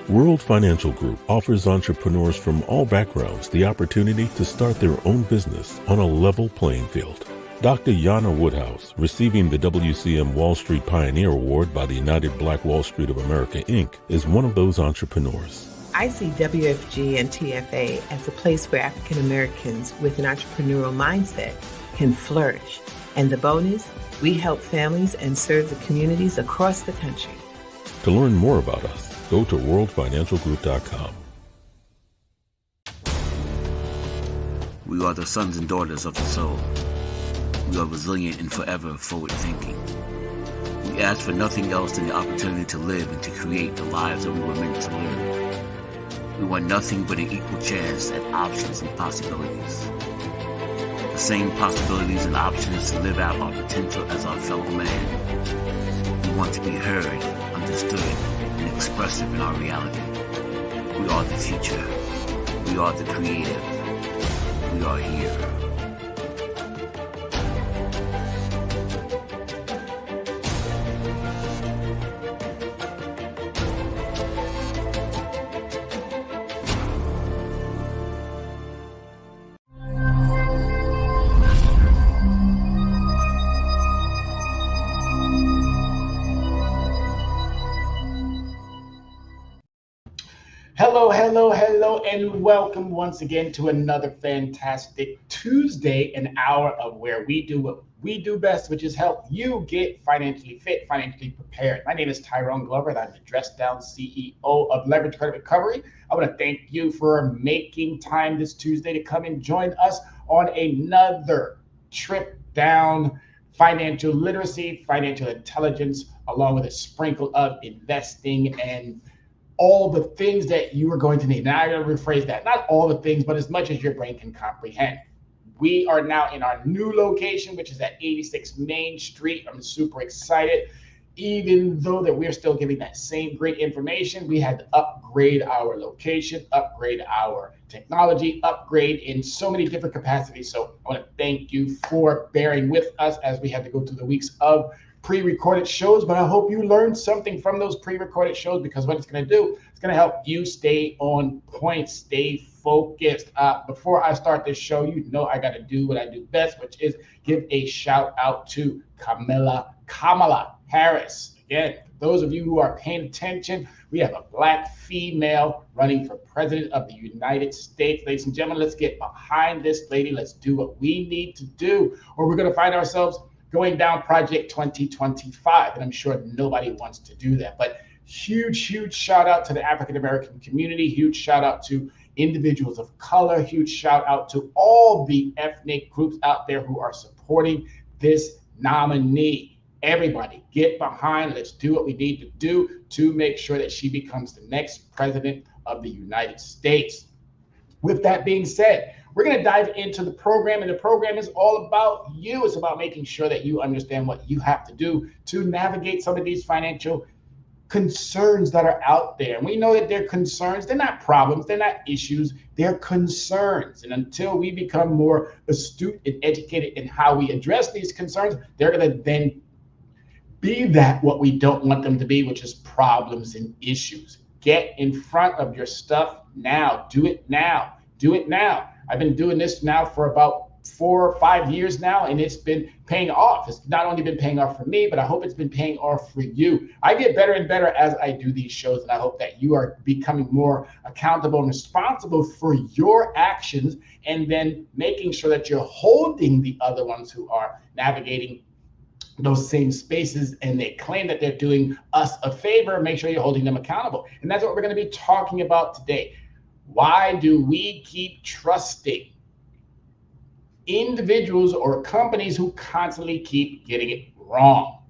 World Financial Group offers entrepreneurs from all backgrounds the opportunity to start their own business on a level playing field. Dr. Yana Woodhouse, receiving the WCM Wall Street Pioneer Award by the United Black Wall Street of America, Inc., is one of those entrepreneurs. I see WFG and TFA as a place where African Americans with an entrepreneurial mindset can flourish. And the bonus, we help families and serve the communities across the country. To learn more about us, go to worldfinancialgroup.com. We are the sons and daughters of the soul. We are resilient and forever forward-thinking. We ask for nothing else than the opportunity to live and to create the lives that we were meant to live. We want nothing but an equal chance at options and possibilities. The same possibilities and options to live out our potential as our fellow man. We want to be heard, understood, and expressive in our reality. We are the future. We are the creative. We are here. Hello, and welcome once again to another fantastic Tuesday, an hour of where we do what we do best, which is help you get financially fit, financially prepared. My name is Tyrone Glover, and I'm the Dress Down CEO of Leverage Credit Recovery. I want to thank you for making time this Tuesday to come and join us on another trip down financial literacy, financial intelligence, along with a sprinkle of investing and all the things that you are going to need. Now, I'm going to rephrase that. Not all the things, but as much as your brain can comprehend. We are now in our new location, which is at 86 Main Street. I'm super excited. Even though that we're still giving that same great information, we had to upgrade our location, upgrade our technology, upgrade in so many different capacities. So I want to thank you for bearing with us as we had to go through the weeks of pre-recorded shows, but I hope you learned something from those pre-recorded shows, because what it's going to do, it's going to help you stay on point, stay focused. Before I start this show, you know I got to do what I do best, which is give a shout out to Kamala Harris. Again, for those of you who are paying attention, we have a black female running for president of the United States. Ladies and gentlemen, let's get behind this lady. Let's do what we need to do, or we're going to find ourselves going down Project 2025, and I'm sure nobody wants to do that. But huge shout out to the African American community, huge shout out to individuals of color, huge shout out to all the ethnic groups out there who are supporting this nominee. Everybody get behind, let's do what we need to do to make sure that she becomes the next president of the United States. With that being said, we're going to dive into the program, and the program is all about you. It's about making sure that you understand what you have to do to navigate some of these financial concerns that are out there. And we know that they're concerns. They're not problems. They're not issues. They're concerns. And until we become more astute and educated in how we address these concerns, they're going to then be that what we don't want them to be, which is problems and issues. Get in front of your stuff now. Do it now. Do it now. I've been doing this now for about 4 or 5 years now, and it's been paying off. It's not only been paying off for me, but I hope it's been paying off for you. I get better and better as I do these shows, and I hope that you are becoming more accountable and responsible for your actions, and then making sure that you're holding the other ones who are navigating those same spaces and they claim that they're doing us a favor. Make sure you're holding them accountable. And that's what we're going to be talking about today. Why do we keep trusting individuals or companies who constantly keep getting it wrong?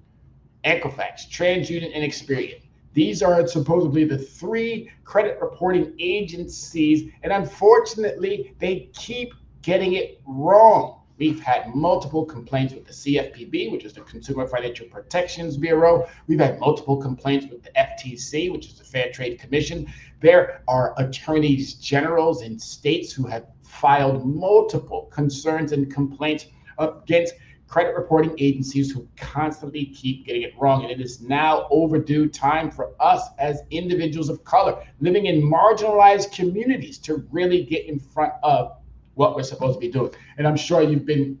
Equifax, TransUnion, and Experian. These are supposedly the 3 credit reporting agencies, and unfortunately, they keep getting it wrong. We've had multiple complaints with the CFPB, which is the Consumer Financial Protections Bureau. We've had multiple complaints with the FTC, which is the Fair Trade Commission. There are attorneys generals in states who have filed multiple concerns and complaints against credit reporting agencies who constantly keep getting it wrong. And it is now overdue time for us as individuals of color living in marginalized communities to really get in front of what we're supposed to be doing. And I'm sure you've been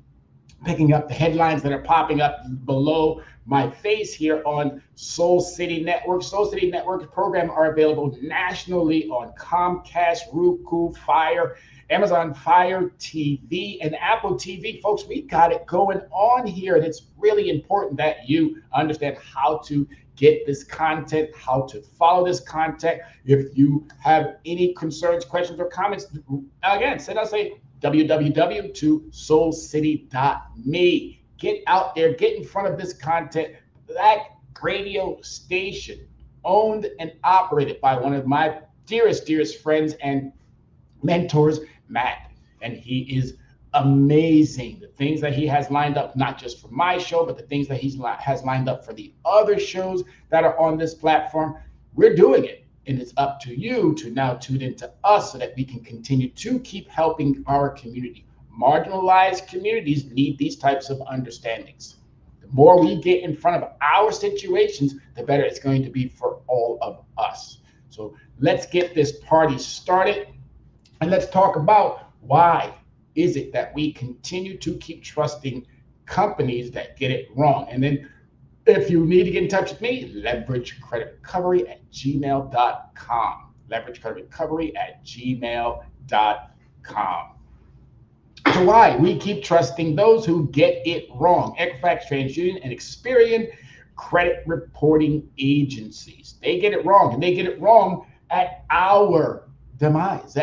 picking up the headlines that are popping up below my face here on Soul City Network. Soul City Network programs are available nationally on Comcast, Roku, Fire, Amazon Fire TV, and Apple TV. Folks, we got it going on here, and it's really important that you understand how to get this content, how to follow this content. If you have any concerns, questions, or comments, again, send us a www.soulcity.me. Get out there, get in front of this content. Black radio station, owned and operated by one of my dearest friends and mentors, Matt. And he is amazing. The things that he has lined up, not just for my show, but the things that he has lined up for the other shows that are on this platform. We're doing it. And it's up to you to now tune into us so that we can continue to keep helping our community. Marginalized communities need these types of understandings. The more we get in front of our situations, the better it's going to be for all of us. So let's get this party started, and let's talk about why is it that we continue to keep trusting companies that get it wrong. And then if you need to get in touch with me, leveragecreditrecovery@gmail.com. leveragecreditrecovery@gmail.com. So why we keep trusting those who get it wrong? Equifax, TransUnion, and Experian credit reporting agencies. They get it wrong, and they get it wrong at our demise,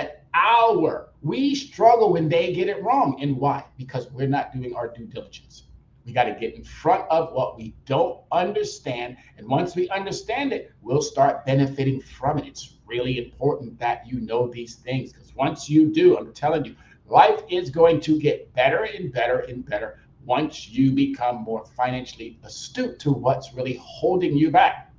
we struggle when they get it wrong. And why? Because we're not doing our due diligence. We got to get in front of what we don't understand. And once we understand it, we'll start benefiting from it. It's really important that you know these things, because once you do, I'm telling you, life is going to get better and better and better once you become more financially astute to what's really holding you back.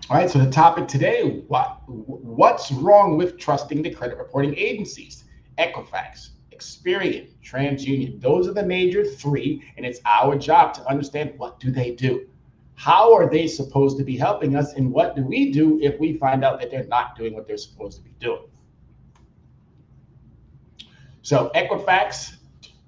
All right, so the topic today, what's wrong with trusting the credit reporting agencies? Equifax, Experian, TransUnion, those are the major three, and it's our job to understand, what do they do? How are they supposed to be helping us, and what do we do if we find out that they're not doing what they're supposed to be doing? So Equifax,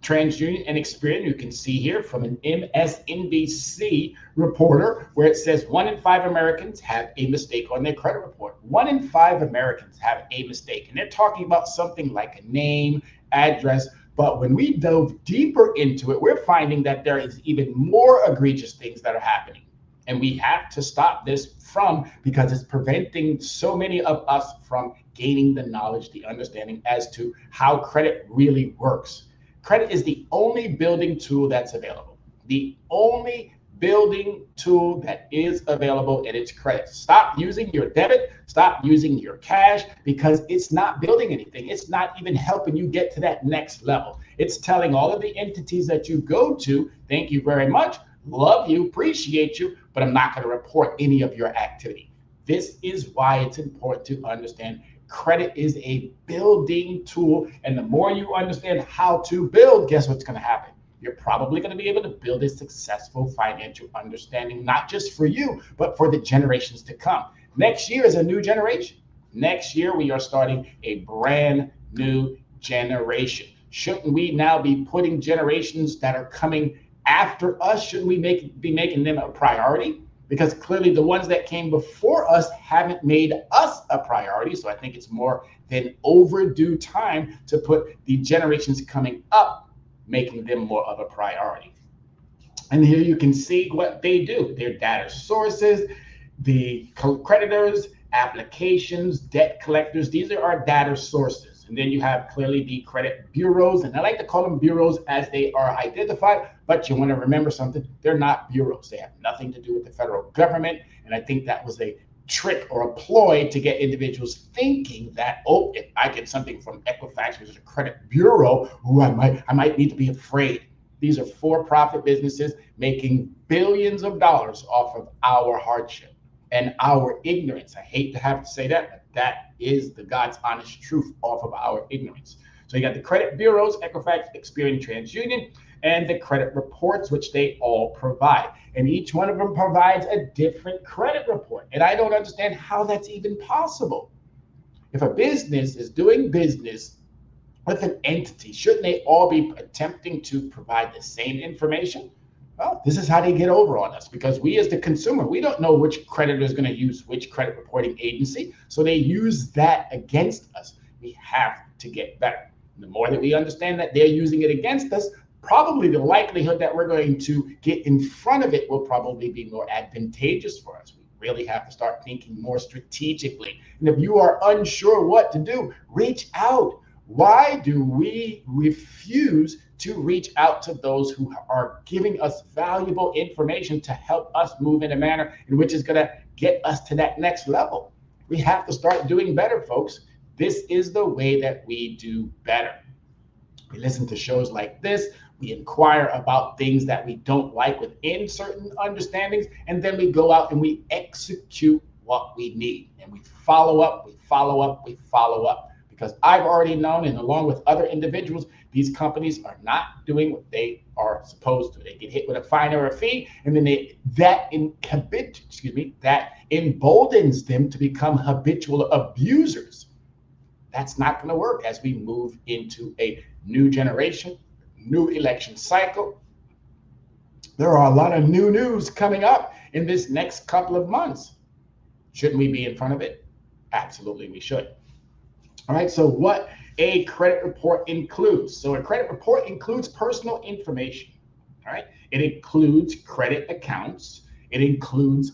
TransUnion, and Experian, you can see here from an MSNBC reporter where it says 1 in 5 Americans have a mistake on their credit report. 1 in 5 Americans have a mistake, and they're talking about something like a name, address. But when we dove deeper into it, we're finding that there is even more egregious things that are happening. And we have to stop this because it's preventing so many of us from gaining the knowledge, the understanding as to how credit really works. Credit is the only building tool that's available. The only building tool that is available, and it's credit. Stop using your debit, stop using your cash, because it's not building anything. It's not even helping you get to that next level. It's telling all of the entities that you go to, thank you very much, love you, appreciate you, but I'm not going to report any of your activity. This is why it's important to understand credit is a building tool. And the more you understand how to build, guess what's going to happen? You're probably going to be able to build a successful financial understanding, not just for you, but for the generations to come. Next year is a new generation. Next year, we are starting a brand new generation. Shouldn't we now be putting generations that are coming after us, shouldn't we be making them a priority? Because clearly the ones that came before us haven't made us a priority. So I think it's more than overdue time to put the generations coming up, making them more of a priority. And here you can see what they do. Their data sources, the creditors, applications, debt collectors. These are our data sources. And then you have clearly the credit bureaus. And I like to call them bureaus as they are identified. But you want to remember something. They're not bureaus. They have nothing to do with the federal government. And I think that was a trick or a ploy to get individuals thinking that, oh, if I get something from Equifax, which is a credit bureau, I might need to be afraid. These are for-profit businesses making billions of dollars off of our hardship and our ignorance. I hate to have to say that, but that is the God's honest truth, off of our ignorance. So you got the credit bureaus, Equifax, Experian, TransUnion, and the credit reports, which they all provide. And each one of them provides a different credit report. And I don't understand how that's even possible. If a business is doing business with an entity, shouldn't they all be attempting to provide the same information? Well, this is how they get over on us, because we as the consumer, we don't know which creditor is going to use which credit reporting agency. So they use that against us. We have to get better. The more that we understand that they're using it against us, probably the likelihood that we're going to get in front of it will probably be more advantageous for us. We really have to start thinking more strategically. And if you are unsure what to do, reach out. Why do we refuse to reach out to those who are giving us valuable information to help us move in a manner in which is going to get us to that next level? We have to start doing better, folks. This is the way that we do better. We listen to shows like this. We inquire about things that we don't like within certain understandings, and then we go out and we execute what we need. And we follow up, we follow up, we follow up. Because I've already known, and along with other individuals, these companies are not doing what they are supposed to. They get hit with a fine or a fee, and then that emboldens them to become habitual abusers. That's not going to work as we move into a new generation, new election cycle. There are a lot of new news coming up in this next couple of months. Shouldn't we be in front of it? Absolutely, we should. All right, so what a credit report includes. So a credit report includes personal information. All right, it includes credit accounts. It includes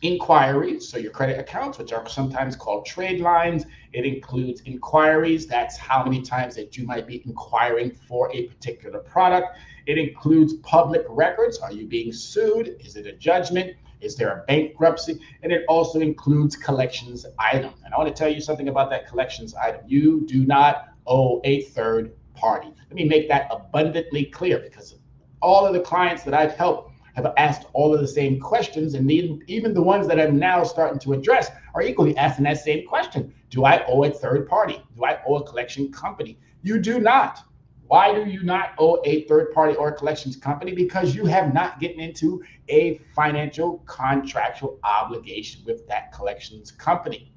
inquiries, so your credit accounts, which are sometimes called trade lines. It includes inquiries. That's how many times that you might be inquiring for a particular product. It includes public records. Are you being sued? Is it a judgment? Is there a bankruptcy? And it also includes collections item. And I want to tell you something about that collections item. You do not owe a third party. Let me make that abundantly clear, because all of the clients that I've helped have asked all of the same questions, and even the ones that I'm now starting to address are equally asking that same question. Do I owe a third party? Do I owe a collection company? You do not. Why do you not owe a third party or a collections company? Because you have not gotten into a financial contractual obligation with that collections company.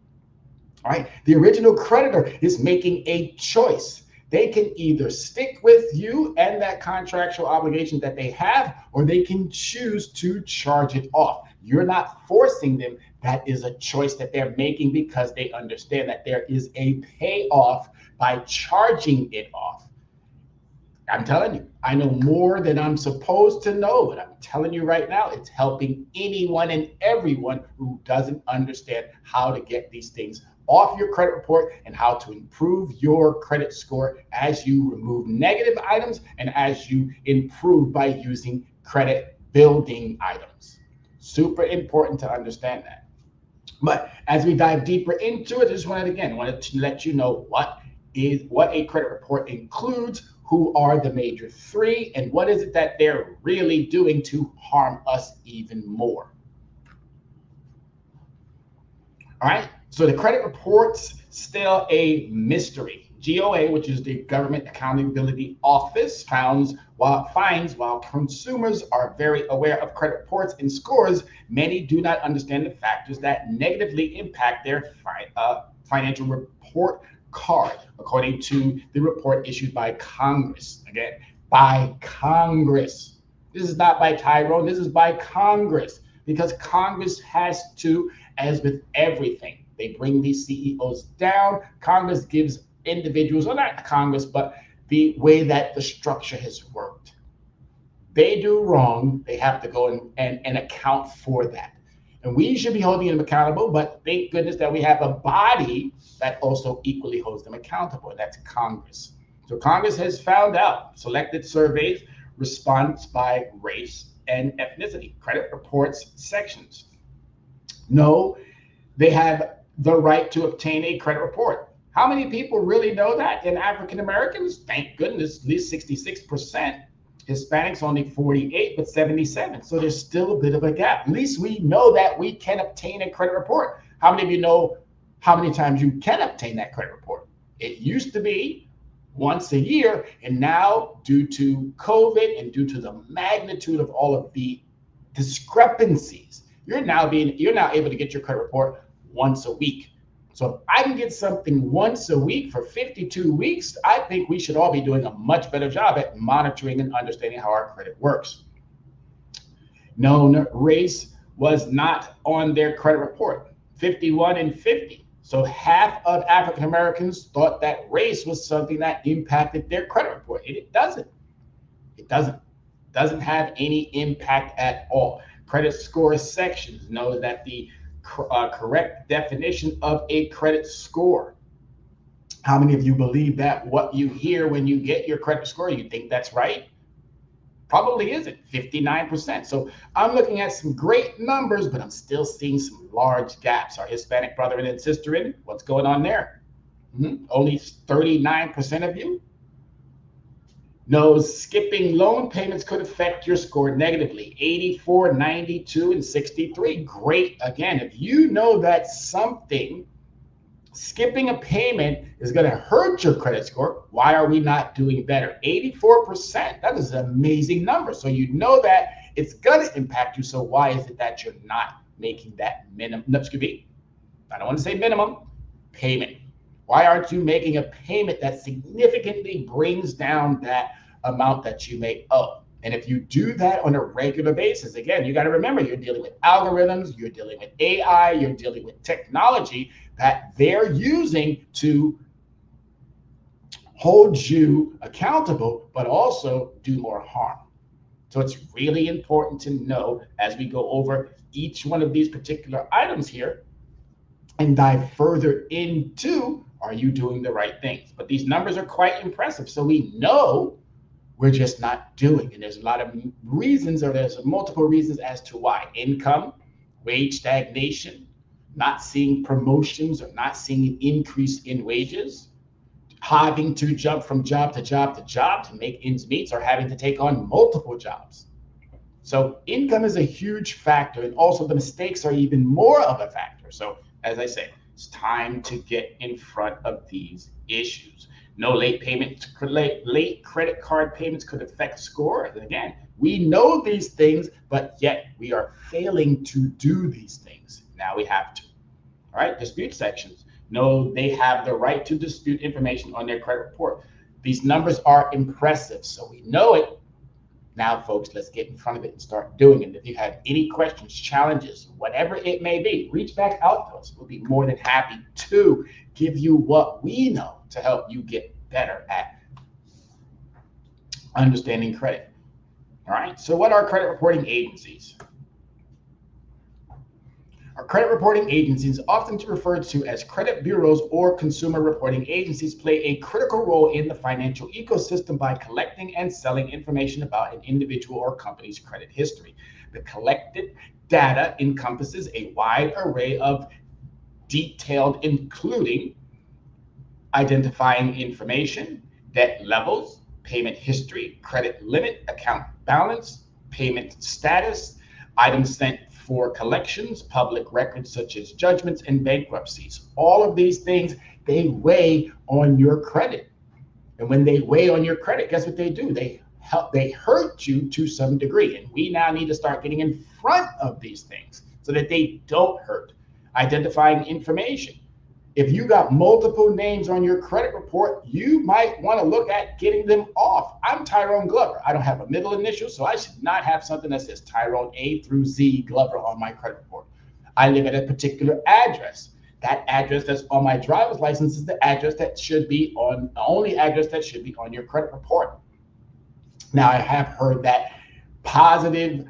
All right. The original creditor is making a choice. They can either stick with you and that contractual obligation that they have, or they can choose to charge it off. You're not forcing them. That is a choice that they're making because they understand that there is a payoff by charging it off. I'm telling you, I know more than I'm supposed to know, but I'm telling you right now, it's helping anyone and everyone who doesn't understand how to get these things off your credit report and how to improve your credit score as you remove negative items and as you improve by using credit building items. Super important to understand that. But as we dive deeper into it, I just wanted to let you know what a credit report includes, who are the major three, and what is it that they're really doing to harm us even more. All right, so the credit report's still a mystery. GOA, which is the Government Accountability Office, finds while consumers are very aware of credit reports and scores, many do not understand the factors that negatively impact their financial report card, according to the report issued by Congress. Again, by Congress. This is not by Tyrone, this is by Congress, because Congress has to, as with everything, they bring these CEOs down. Congress gives individuals, or not Congress, but the way that the structure has worked. They do wrong, they have to go and account for that. And we should be holding them accountable, but thank goodness that we have a body that also equally holds them accountable, and that's Congress. So Congress has found out, selected surveys, response by race and ethnicity, credit reports sections. No, they have the right to obtain a credit report. How many people really know that? In African Americans, thank goodness, at least 66%. Hispanics only 48, but 77. So there's still a bit of a gap. At least we know that we can obtain a credit report. How many of you know how many times you can obtain that credit report? It used to be once a year, and now due to COVID and due to the magnitude of all of the discrepancies, you're now able to get your credit report once a week. So if I can get something once a week for 52 weeks, I think we should all be doing a much better job at monitoring and understanding how our credit works. Known race was not on their credit report, 51 and 50. So half of African Americans thought that race was something that impacted their credit report. And it doesn't. It doesn't have any impact at all. Credit score sections know that the correct definition of a credit score. How many of you believe that what you hear when you get your credit score, you think that's right? Probably isn't, 59%. So I'm looking at some great numbers, but I'm still seeing some large gaps. Our Hispanic brother and sister in, what's going on there? Only 39% of you knows skipping loan payments could affect your score negatively. 84, 92, and 63. Great. Again, if you know that skipping a payment is going to hurt your credit score, why are we not doing better? 84%. That is an amazing number. So you know that it's going to impact you. So why is it that you're not making that minimum? I don't want to say minimum payment. Why aren't you making a payment that significantly brings down that amount that you may owe? And if you do that on a regular basis, again, you got to remember you're dealing with algorithms, you're dealing with AI, you're dealing with technology that they're using to hold you accountable, but also do more harm. So it's really important to know as we go over each one of these particular items here and dive further into, are you doing the right things? But these numbers are quite impressive. So we know we're just not doing. And there's a lot of reasons, or there's multiple reasons as to why. Income, wage stagnation, not seeing promotions or not seeing an increase in wages, having to jump from job to job to job to make ends meet, or having to take on multiple jobs. So income is a huge factor, and also the mistakes are even more of a factor. So as I say, it's time to get in front of these issues. No late credit card payments could affect score. And again, we know these things, but yet we are failing to do these things. Now we have to. All right, dispute sections. No, they have the right to dispute information on their credit report. These numbers are impressive, so we know it. Now, folks, let's get in front of it and start doing it. If you have any questions, challenges, whatever it may be, reach back out to us. We'll be more than happy to give you what we know to help you get better at understanding credit. All right, so what are credit reporting agencies? Our credit reporting agencies, often referred to as credit bureaus or consumer reporting agencies, play a critical role in the financial ecosystem by collecting and selling information about an individual or company's credit history. The collected data encompasses a wide array of detailed, including identifying information, debt levels, payment history, credit limit, account balance, payment status, items sent for collections, public records such as judgments and bankruptcies. All of these things, they weigh on your credit. And when they weigh on your credit, guess what they do? They hurt you to some degree. And we now need to start getting in front of these things so that they don't hurt. Identifying information. If you got multiple names on your credit report, you might want to look at getting them off. I'm Tyrone Glover. I don't have a middle initial, so I should not have something that says Tyrone A through Z Glover on my credit report. I live at a particular address. That address that's on my driver's license is the address that should be on, the only address that should be on your credit report. Now, I have heard that positive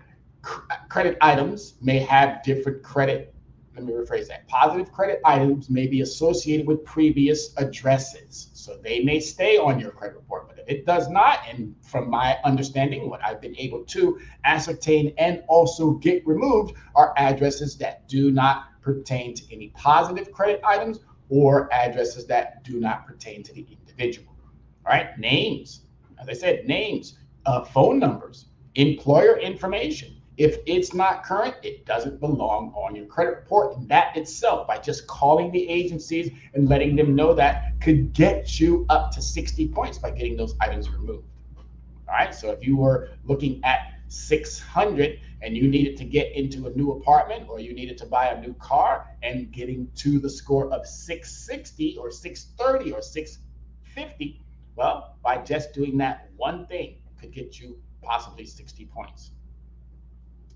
credit items may have different credit. Let me rephrase that. Positive credit items may be associated with previous addresses. So they may stay on your credit report, but if it does not, and from my understanding, what I've been able to ascertain and also get removed are addresses that do not pertain to any positive credit items or addresses that do not pertain to the individual. All right, names, as I said, names, phone numbers, employer information, If it's not current, it doesn't belong on your credit report. And that itself, by just calling the agencies and letting them know that, could get you up to 60 points by getting those items removed. All right. So if you were looking at 600 and you needed to get into a new apartment or you needed to buy a new car and getting to the score of 660 or 630 or 650, well, by just doing that one thing could get you possibly 60 points.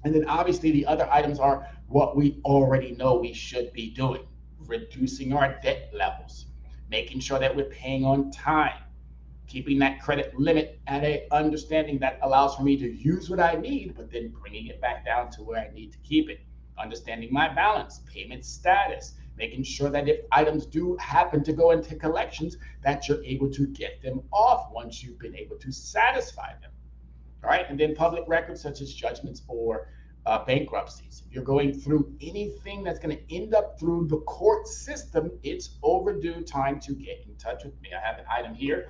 And then obviously the other items are what we already know we should be doing: reducing our debt levels, making sure that we're paying on time, keeping that credit limit at a understanding that allows for me to use what I need, but then bringing it back down to where I need to keep it, understanding my balance, payment status, making sure that if items do happen to go into collections, that you're able to get them off once you've been able to satisfy them. All right. And then public records such as judgments or bankruptcies. If you're going through anything that's going to end up through the court system, it's overdue time to get in touch with me. I have an item here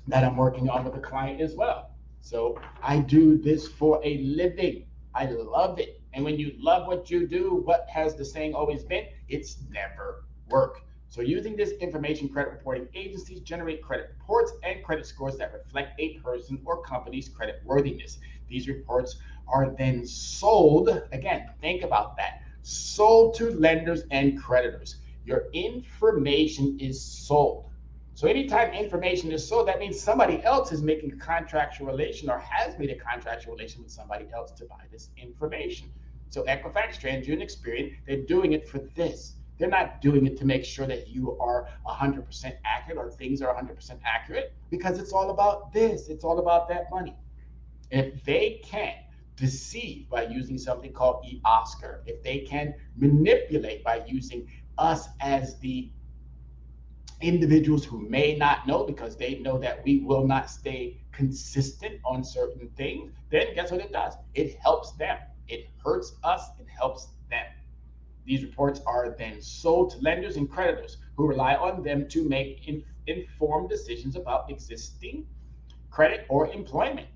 that I'm working on with a client as well. So I do this for a living. I love it. And when you love what you do, what has the saying always been? It's never work. So using this information, credit reporting agencies generate credit reports and credit scores that reflect a person or company's credit worthiness. These reports are then sold. Again, think about that. Sold to lenders and creditors. Your information is sold. So anytime information is sold, that means somebody else is making a contractual relation or has made a contractual relation with somebody else to buy this information. So Equifax, TransUnion, Experian, they're doing it for this. They're not doing it to make sure that you are 100% accurate or things are 100% accurate, because it's all about this. It's all about that money. If they can deceive by using something called e-Oscar, if they can manipulate by using us as the individuals who may not know because they know that we will not stay consistent on certain things, then guess what it does? It helps them. It hurts us. It helps them. These reports are then sold to lenders and creditors who rely on them to make informed decisions about existing credit or employment.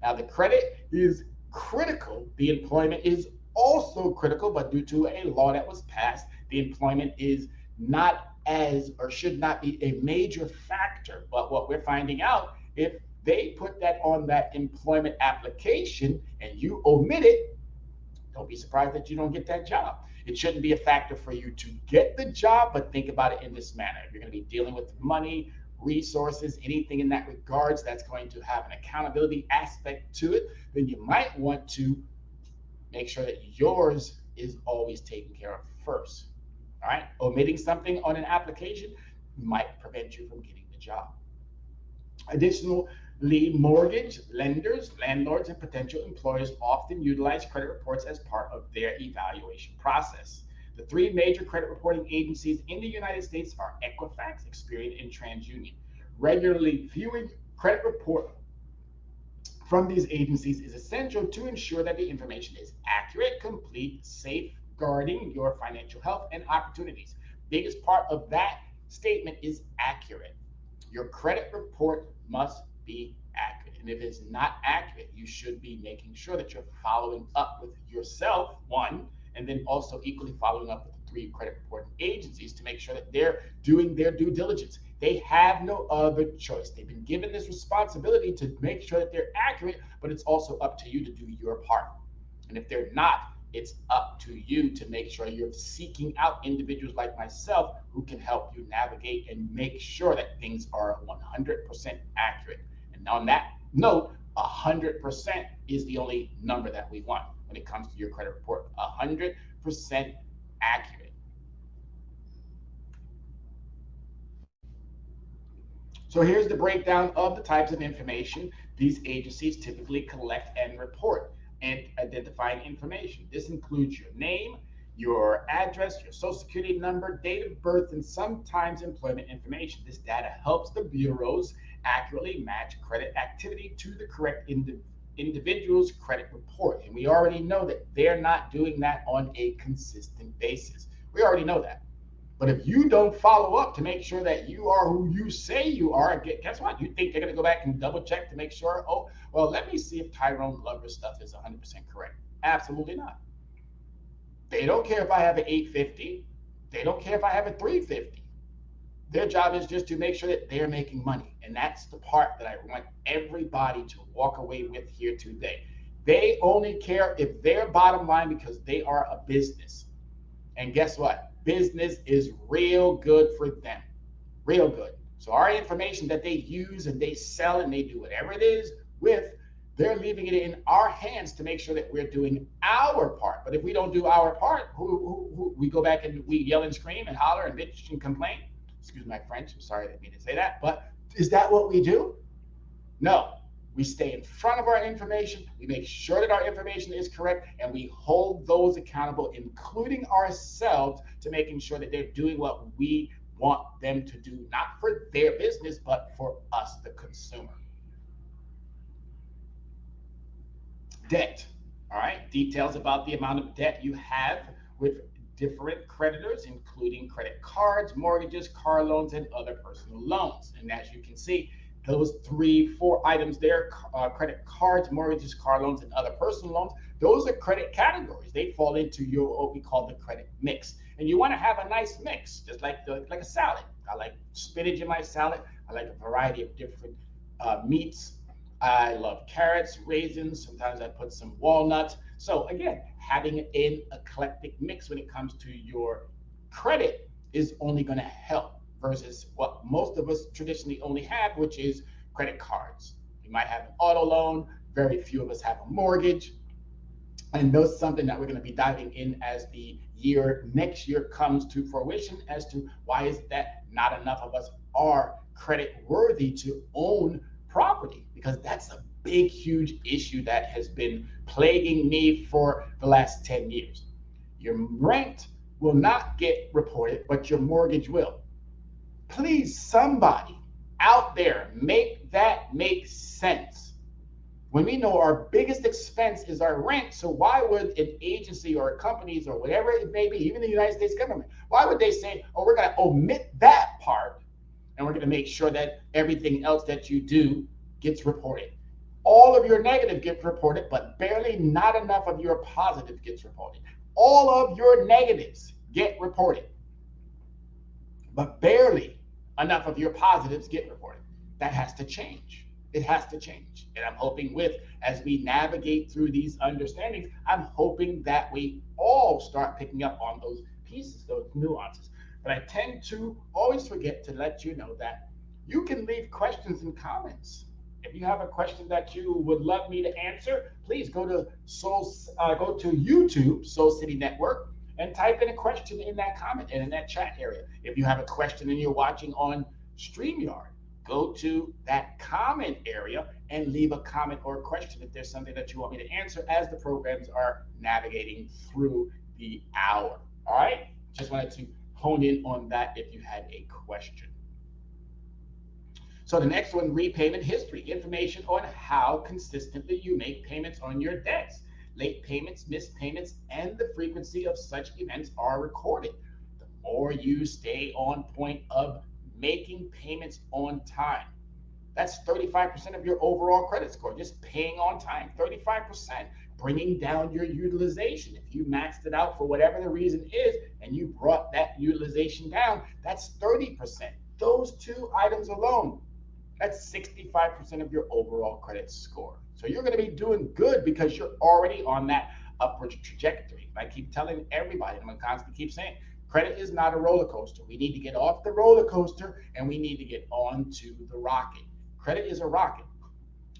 Now, the credit is critical. The employment is also critical, but due to a law that was passed, the employment is not as, or should not be, a major factor. But what we're finding out, if they put that on that employment application and you omit it, don't be surprised that you don't get that job. It shouldn't be a factor for you to get the job, but think about it in this manner. If you're going to be dealing with money, resources, anything in that regards that's going to have an accountability aspect to it, then you might want to make sure that yours is always taken care of first. All right. Omitting something on an application might prevent you from getting the job. Additionally, mortgage lenders, landlords, and potential employers often utilize credit reports as part of their evaluation process. The three major credit reporting agencies in the United States are Equifax, Experian, and TransUnion. Regularly viewing credit report from these agencies is essential to ensure that the information is accurate, complete, safeguarding your financial health and opportunities. Biggest part of that statement is accurate. Your credit report must be accurate. And if it's not accurate, you should be making sure that you're following up with yourself, one, and then also equally following up with the three credit reporting agencies to make sure that they're doing their due diligence. They have no other choice. They've been given this responsibility to make sure that they're accurate, but it's also up to you to do your part. And if they're not, it's up to you to make sure you're seeking out individuals like myself who can help you navigate and make sure that things are 100% accurate. And on that note, 100% is the only number that we want when it comes to your credit report. 100% accurate. So here's the breakdown of the types of information these agencies typically collect and report and identifying information. This includes your name, your address, your social security number, date of birth, and sometimes employment information. This data helps the bureaus accurately match credit activity to the correct individual's credit report. And we already know that they're not doing that on a consistent basis. We already know that. But if you don't follow up to make sure that you are who you say you are, guess what? You think they're going to go back and double check to make sure, oh, well, let me see if Tyrone Glover's stuff is 100% correct. Absolutely not. They don't care if I have an 850. They don't care if I have a 350. Their job is just to make sure that they're making money. And that's the part that I want everybody to walk away with here today. They only care if their bottom line because they are a business. And guess what? Business is real good for them. Real good. So our information that they use and they sell and they do whatever it is with, they're leaving it in our hands to make sure that we're doing our part. But if we don't do our part, who we go back and we yell and scream and holler and bitch and complain. Excuse my French. I'm sorry I didn't mean to say that. But is that what we do? No. We stay in front of our information. We make sure that our information is correct, and we hold those accountable, including ourselves, to making sure that they're doing what we want them to do, not for their business, but for us, the consumer. Debt. All right. Details about the amount of debt you have with different creditors, including credit cards, mortgages, car loans, and other personal loans. And as you can see, those 3-4 items there, credit cards, mortgages, car loans, and other personal loans, those are credit categories. They fall into your what we call the credit mix. And you want to have a nice mix, just like a salad. I like spinach in my salad. I like a variety of different meats. I love carrots, raisins. Sometimes I put some walnuts. So again, having an eclectic mix when it comes to your credit is only going to help versus what most of us traditionally only have, which is credit cards. You might have an auto loan. Very few of us have a mortgage. And that's something that we're going to be diving in as the next year comes to fruition as to why is that not enough of us are credit worthy to own property, because that's a big, huge issue that has been plaguing me for the last 10 years. Your rent will not get reported, but your mortgage will. Please, somebody out there, make that make sense. When we know our biggest expense is our rent, so why would an agency or companies or whatever it may be, even the United States government, why would they say, oh, we're going to omit that part and we're going to make sure that everything else that you do gets reported? All of your negative gets reported, but barely not enough of your positive gets reported. All of your negatives get reported, but barely enough of your positives get reported. That has to change. It has to change. And I'm hoping as we navigate through these understandings, I'm hoping that we all start picking up on those pieces, those nuances. But I tend to always forget to let you know that you can leave questions and comments. If you have a question that you would love me to answer, please go to YouTube, Soul City Network, and type in a question in that comment and in that chat area. If you have a question and you're watching on StreamYard, go to that comment area and leave a comment or a question if there's something that you want me to answer as the programs are navigating through the hour. All right? Just wanted to hone in on that if you had a question. So the next one, repayment history, information on how consistently you make payments on your debts. Late payments, missed payments, and the frequency of such events are recorded. The more you stay on point of making payments on time, that's 35% of your overall credit score, just paying on time, 35%, bringing down your utilization. If you maxed it out for whatever the reason is, and you brought that utilization down, that's 30%. Those two items alone, that's 65% of your overall credit score. So you're going to be doing good because you're already on that upward trajectory. I keep telling everybody, I'm going to constantly keep saying, credit is not a roller coaster. We need to get off the roller coaster and we need to get onto the rocket. Credit is a rocket.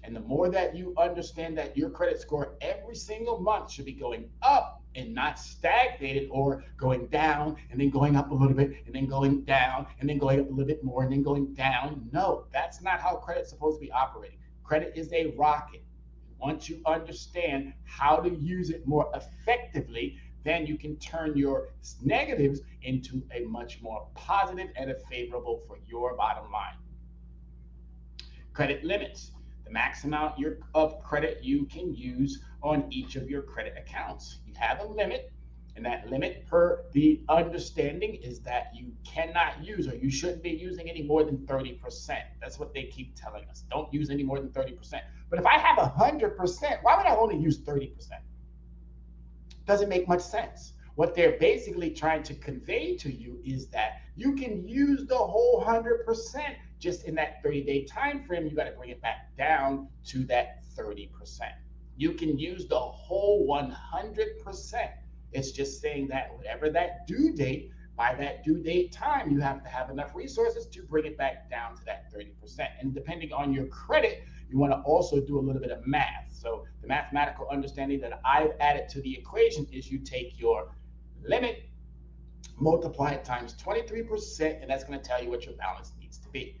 And the more that you understand that your credit score every single month should be going up and not stagnated or going down and then going up a little bit and then going down and then going up a little bit more and then going down. No, that's not how credit's supposed to be operating. Credit is a rocket. Once you understand how to use it more effectively, then you can turn your negatives into a much more positive and a favorable for your bottom line. Credit limits. The max amount of credit you can use on each of your credit accounts. You have a limit, and that limit per the understanding is that you cannot use, or you shouldn't be using any more than 30%. That's what they keep telling us. Don't use any more than 30%. But if I have 100%, why would I only use 30%? Doesn't make much sense. What they're basically trying to convey to you is that you can use the whole 100%. Just in that 30-day time frame, you got to bring it back down to that 30%. You can use the whole 100%. It's just saying that whatever that due date, by that due date time, you have to have enough resources to bring it back down to that 30%. And depending on your credit, you want to also do a little bit of math. So the mathematical understanding that I've added to the equation is you take your limit, multiply it times 23%, and that's going to tell you what your balance needs to be.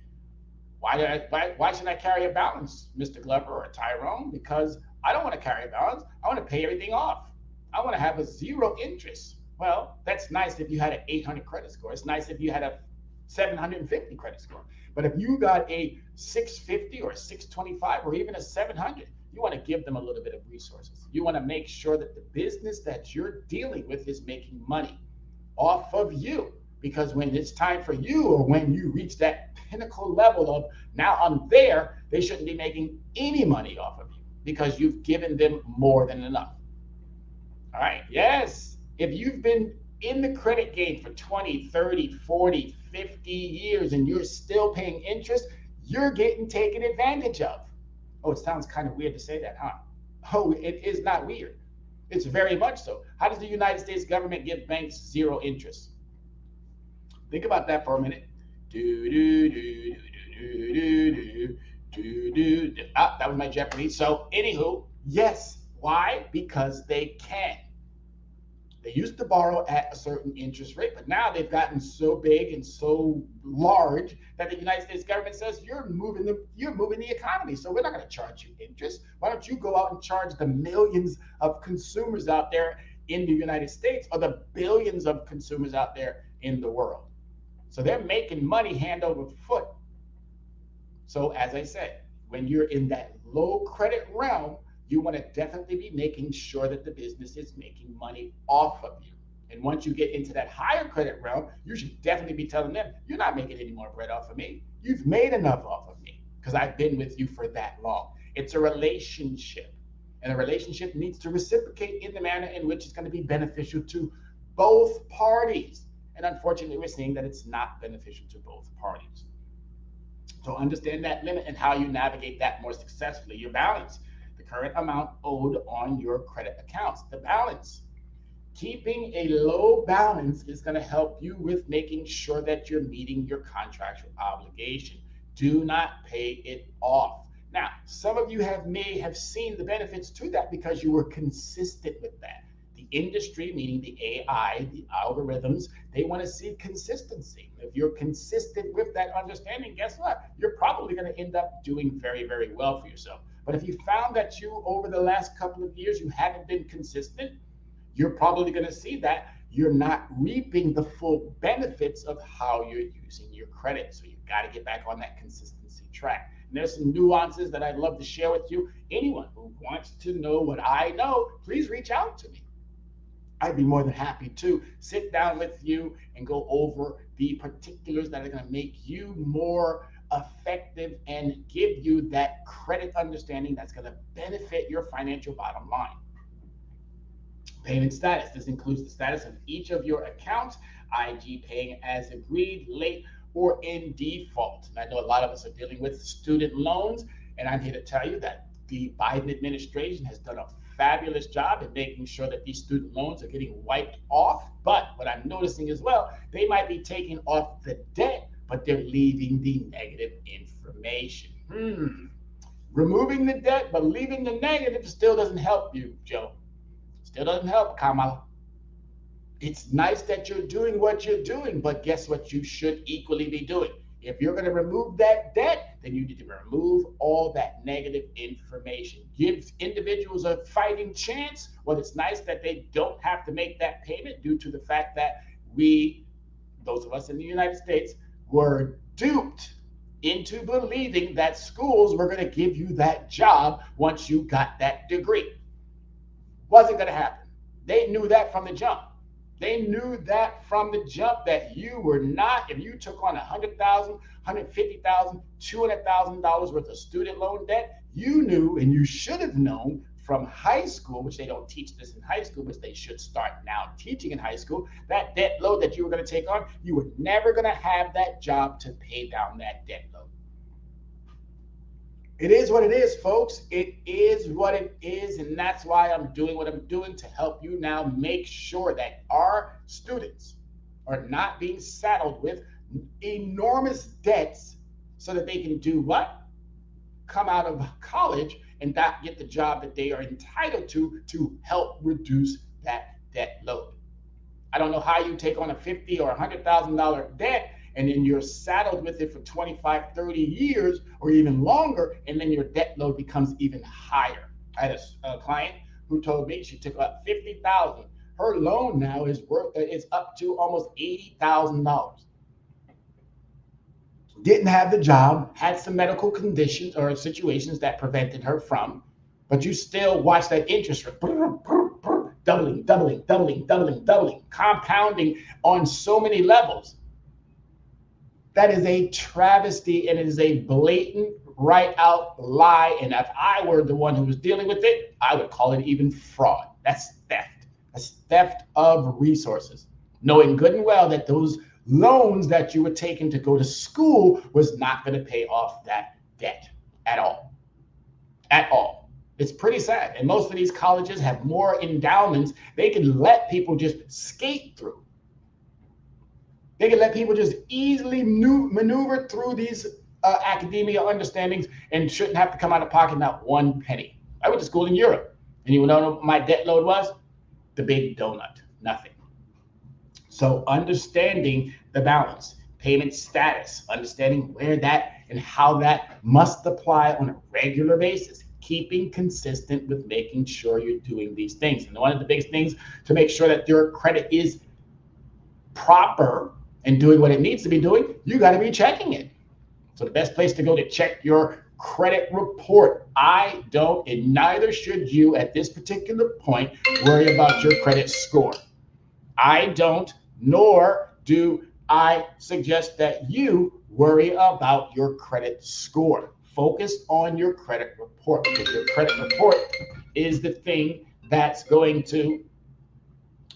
Why should I carry a balance, Mr. Glover or Tyrone? Because I don't want to carry a balance. I want to pay everything off. I want to have a zero interest. Well, that's nice if you had an 800 credit score. It's nice if you had a 750 credit score. But if you got a 650 or a 625 or even a 700, you want to give them a little bit of resources. You want to make sure that the business that you're dealing with is making money off of you. Because when it's time for you, or when you reach that pinnacle level of now I'm there, they shouldn't be making any money off of you because you've given them more than enough. All right. Yes. If you've been in the credit game for 20, 30, 40, 50 years and you're still paying interest, you're getting taken advantage of. Oh, it sounds kind of weird to say that, huh? Oh, it is not weird. It's very much so. How does the United States government give banks zero interest? Think about that for a minute. That was my Jeopardy. So, anywho, yes. Why? Because they can. They used to borrow at a certain interest rate, but now they've gotten so big and so large that the United States government says you're moving the economy. So we're not going to charge you interest. Why don't you go out and charge the millions of consumers out there in the United States, or the billions of consumers out there in the world? So they're making money hand over foot. So as I said, when you're in that low credit realm, you want to definitely be making sure that the business is making money off of you. And once you get into that higher credit realm, you should definitely be telling them, you're not making any more bread off of me. You've made enough off of me because I've been with you for that long. It's a relationship. And a relationship needs to reciprocate in the manner in which it's going to be beneficial to both parties. And unfortunately, we're seeing that it's not beneficial to both parties. So understand that limit and how you navigate that more successfully. Your balance, the current amount owed on your credit accounts, the balance. Keeping a low balance is going to help you with making sure that you're meeting your contractual obligation. Do not pay it off. Now, some of you may have seen the benefits to that because you were consistent with that. The industry, meaning the AI, the algorithms, they want to see consistency. If you're consistent with that understanding, guess what? You're probably going to end up doing very, very well for yourself. But if you found that you, over the last couple of years, you haven't been consistent, you're probably going to see that you're not reaping the full benefits of how you're using your credit. So you've got to get back on that consistency track. And there's some nuances that I'd love to share with you. Anyone who wants to know what I know, please reach out to me. I'd be more than happy to sit down with you and go over the particulars that are going to make you more effective and give you that credit understanding that's going to benefit your financial bottom line. Payment status. This includes the status of each of your accounts, IG paying as agreed, late, or in default. And I know a lot of us are dealing with student loans, and I'm here to tell you that the Biden administration has done a fabulous job in making sure that these student loans are getting wiped off. But what I'm noticing as well, they might be taking off the debt, but they're leaving the negative information. Removing the debt, but leaving the negative still doesn't help you, Joe. Still doesn't help, Kamala. It's nice that you're doing what you're doing, but guess what you should equally be doing? If you're going to remove that debt, then you need to remove all that negative information. Gives individuals a fighting chance. Well, it's nice that they don't have to make that payment due to the fact that we, those of us in the United States, were duped into believing that schools were going to give you that job once you got that degree. Wasn't going to happen. They knew that from the jump. They knew that from the jump that you were not, if you took on $100,000, $150,000, $200,000 worth of student loan debt, you knew and you should have known from high school, which they don't teach this in high school, which they should start now teaching in high school, that debt load that you were going to take on, you were never going to have that job to pay down that debt load. It is what it is, folks. It is what it is. And that's why I'm doing what I'm doing to help you now make sure that our students are not being saddled with enormous debts so that they can do what? Come out of college and not get the job that they are entitled to help reduce that debt load. I don't know how you take on a $50,000 or $100,000 debt and then you're saddled with it for 25, 30 years or even longer, and then your debt load becomes even higher. I had a client who told me she took up $50,000. Her loan now is up to almost $80,000. Didn't have the job, had some medical conditions or situations that prevented her from, but you still watch that interest rate doubling, doubling, doubling, doubling, doubling, compounding on so many levels. That is a travesty, and it is a blatant, right out lie. And if I were the one who was dealing with it, I would call it even fraud. That's theft. That's theft of resources. Knowing good and well that those loans that you were taking to go to school was not going to pay off that debt at all. At all. It's pretty sad. And most of these colleges have more endowments they can let people just skate through. They can let people just easily maneuver through these academia understandings and shouldn't have to come out of pocket not one penny. I went to school in Europe, and you know what my debt load was? The big donut, nothing. So understanding the balance, payment status, understanding where that and how that must apply on a regular basis, keeping consistent with making sure you're doing these things. And one of the biggest things to make sure that your credit is proper and doing what it needs to be doing, you got to be checking it. So the best place to go to check your credit report. I don't, and neither should you at this particular point, worry about your credit score. I don't, nor do I suggest that you worry about your credit score. Focus on your credit report, because your credit report is the thing that's going to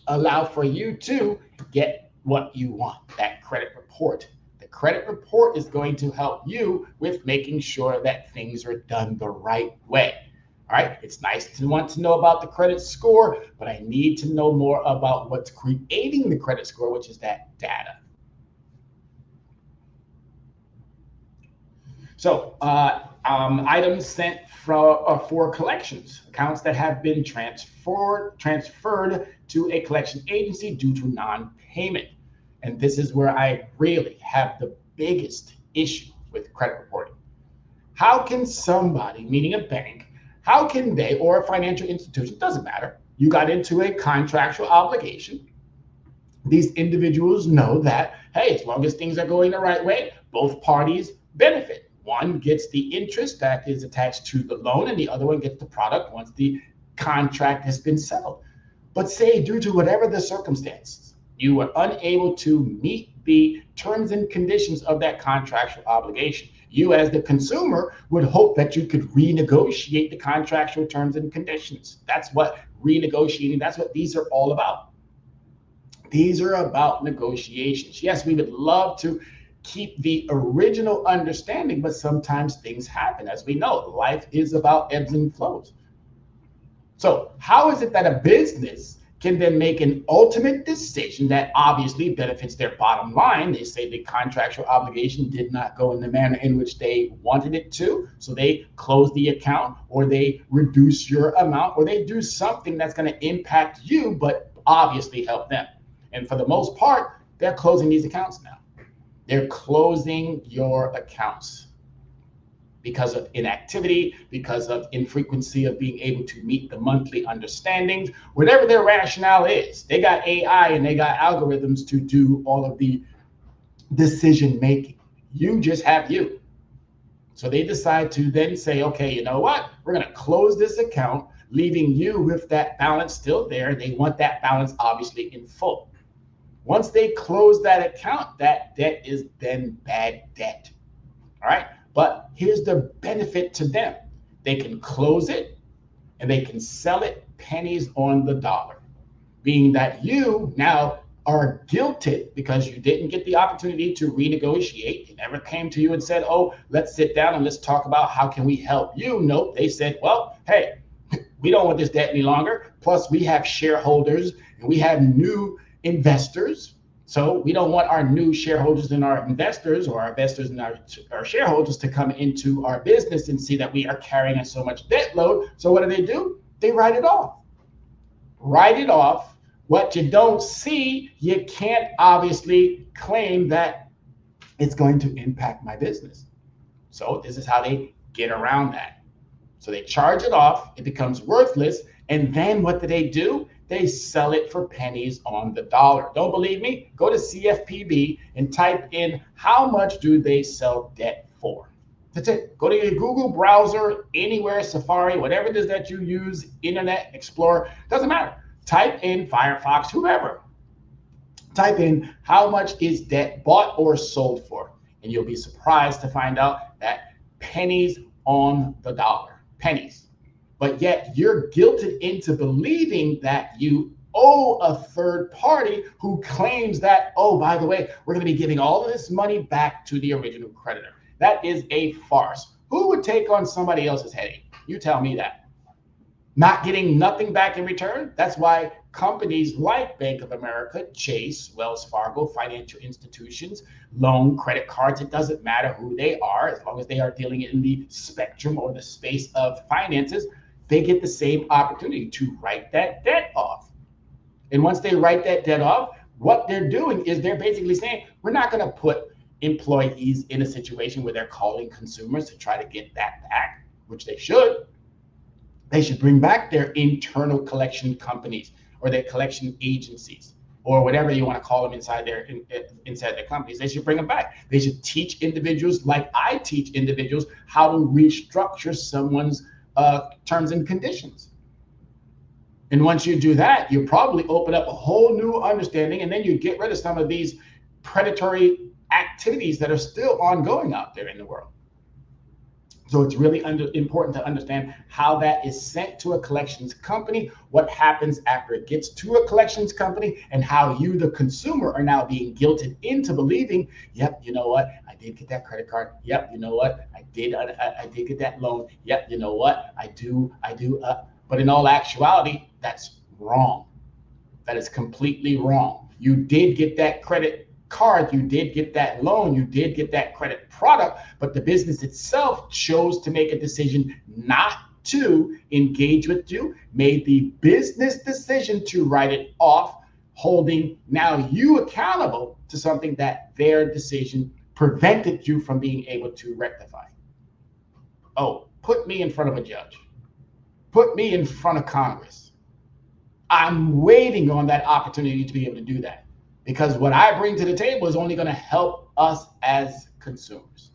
allow for you to get what you want, that credit report. The credit report is going to help you with making sure that things are done the right way. All right, it's nice to want to know about the credit score, but I need to know more about what's creating the credit score, which is that data. So items sent for collections, accounts that have been transferred to a collection agency due to non-payment. And this is where I really have the biggest issue with credit reporting. How can somebody, meaning a bank, how can they, or a financial institution, doesn't matter, you got into a contractual obligation. These individuals know that, hey, as long as things are going the right way, both parties benefit. One gets the interest that is attached to the loan, and the other one gets the product once the contract has been settled. But say, due to whatever the circumstances, you were unable to meet the terms and conditions of that contractual obligation. You, as the consumer, would hope that you could renegotiate the contractual terms and conditions. That's what renegotiating, that's what these are all about. These are about negotiations. Yes, we would love to keep the original understanding, but sometimes things happen. As we know, life is about ebbs and flows. So how is it that a business can then make an ultimate decision that obviously benefits their bottom line? They say the contractual obligation did not go in the manner in which they wanted it to, so they close the account, or they reduce your amount, or they do something that's going to impact you but obviously help them. And for the most part, they're closing these accounts now. They're closing your accounts because of inactivity, because of infrequency of being able to meet the monthly understandings, whatever their rationale is. They got AI and they got algorithms to do all of the decision making. You just have you. So they decide to then say, okay, you know what? We're going to close this account, leaving you with that balance still there. They want that balance obviously in full. Once they close that account, that debt is then bad debt. All right. But here's the benefit to them. They can close it and they can sell it pennies on the dollar, being that you now are guilted because you didn't get the opportunity to renegotiate. They never came to you and said, oh, let's sit down and let's talk about how can we help you. Nope. They said, well, hey, we don't want this debt any longer. Plus, we have shareholders and we have new investors. So we don't want our new shareholders and our investors, or our investors and our shareholders, to come into our business and see that we are carrying so much debt load. So what do? They write it off. Write it off. What you don't see, you can't obviously claim that it's going to impact my business. So this is how they get around that. So they charge it off, it becomes worthless, and then what do? They sell it for pennies on the dollar. Don't believe me? Go to CFPB and type in how much do they sell debt for. That's it. Go to your Google browser, anywhere, Safari, whatever it is that you use, Internet Explorer, doesn't matter. Type in Firefox, whoever. Type in how much is debt bought or sold for, and you'll be surprised to find out that pennies on the dollar. Pennies. But yet you're guilted into believing that you owe a third party who claims that, oh, by the way, we're going to be giving all of this money back to the original creditor. That is a farce. Who would take on somebody else's headache? You tell me that. Not getting nothing back in return? That's why companies like Bank of America, Chase, Wells Fargo, financial institutions, loan, credit cards, it doesn't matter who they are, as long as they are dealing in the spectrum or the space of finances, they get the same opportunity to write that debt off. And once they write that debt off, what they're doing is they're basically saying, we're not going to put employees in a situation where they're calling consumers to try to get that back, which they should. They should bring back their internal collection companies or their collection agencies or whatever you want to call them inside their companies. They should bring them back. They should teach individuals, like I teach individuals, how to restructure someone's terms and conditions. And once you do that, you probably open up a whole new understanding, and then you get rid of some of these predatory activities that are still ongoing out there in the world. So it's really important to understand how that is sent to a collections company, what happens after it gets to a collections company, and how you, the consumer, are now being guilted into believing, yep, you know what, I did get that credit card. Yep, you know what, I did get that loan. Yep, you know what, I do. But in all actuality, that's wrong. That is completely wrong. You did get that credit card, you did get that loan, you did get that credit product, but the business itself chose to make a decision not to engage with you, made the business decision to write it off, holding now you accountable to something that their decision prevented you from being able to rectify. Oh, put me in front of a judge. Put me in front of Congress. I'm waiting on that opportunity to be able to do that. Because what I bring to the table is only going to help us as consumers.